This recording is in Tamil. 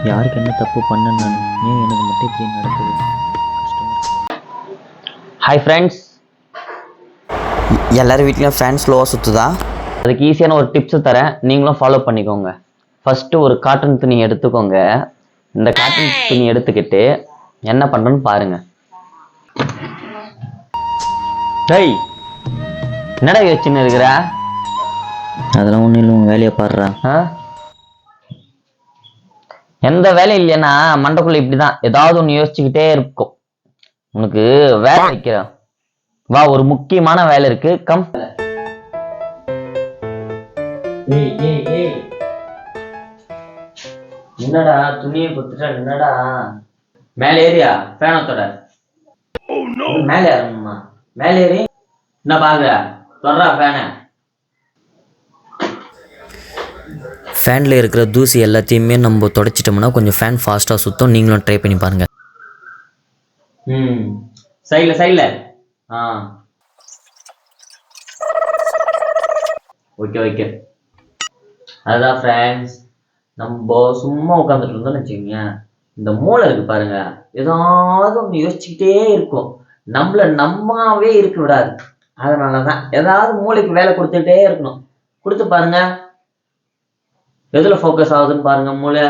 யாருக்கு என்ன தப்பு பண்ணேன் நான்? ஏன் எனக்கு மட்டும் இப்படி நடக்குது? கஷ்டமா இருக்கு. ஹாய் ஃப்ரெண்ட்ஸ், எல்லாரும் வீட்லேயும் ஃபேன் ஸ்லோவாக சுற்றுதா? அதுக்கு ஈஸியான ஒரு டிப்ஸ் தரேன், நீங்களும் ஃபாலோ பண்ணிக்கோங்க. ஃபஸ்ட்டு ஒரு காட்டன் துணி எடுத்துக்கோங்க. இந்த காட்டன் துணி எடுத்துக்கிட்டு என்ன பண்ணுறேன்னு பாருங்க. டேய், என்னடா யோசிச்சுன்னு இருக்கிற? அதெல்லாம் ஒன்றும் இல்லை, உன் வேலையை பாடுறா. எந்த வேலை இல்லைன்னா மண்டக்குள்ள இப்படிதான் ஏதாவது ஒன்று யோசிச்சுக்கிட்டே இருக்கும். உனக்கு வேலை வைக்கிறேன், வா. ஒரு முக்கியமான வேலை இருக்கு, கம். என்னடா துணியை கொடுத்துட்டா? என்னடா மேல ஏறியா ஃபேனத்தோட? மேல ஏறணுமா? மேல ஏறி என்ன பாக்குற? தொடரா ஃபேனை. ஃபேனில் இருக்கிற தூசி எல்லாத்தையுமே நம்ம தொடச்சிட்டோம்னா கொஞ்சம் ஃபேன் ஃபாஸ்ட்டாக சுற்றும். நீங்களும் ட்ரை பண்ணி பாருங்கள். சைட்ல ஓகே. அதுதான் ஃப்ரெண்ட்ஸ், நம்ம சும்மா உட்காந்துட்டு இருந்தோம்னு வச்சுக்கோங்க, இந்த மூளை இருக்கு பாருங்க, ஏதாவது ஒன்று யோசிச்சுக்கிட்டே இருக்கும். நம்மள நம்மாவே இருக்க விடாது. அதனாலதான் ஏதாவது மூளைக்கு வேலை கொடுத்துட்டே இருக்கணும். கொடுத்து பாருங்க, எதுல ஃபோக்கஸ் ஆகுதுன்னு பாருங்க மூளை.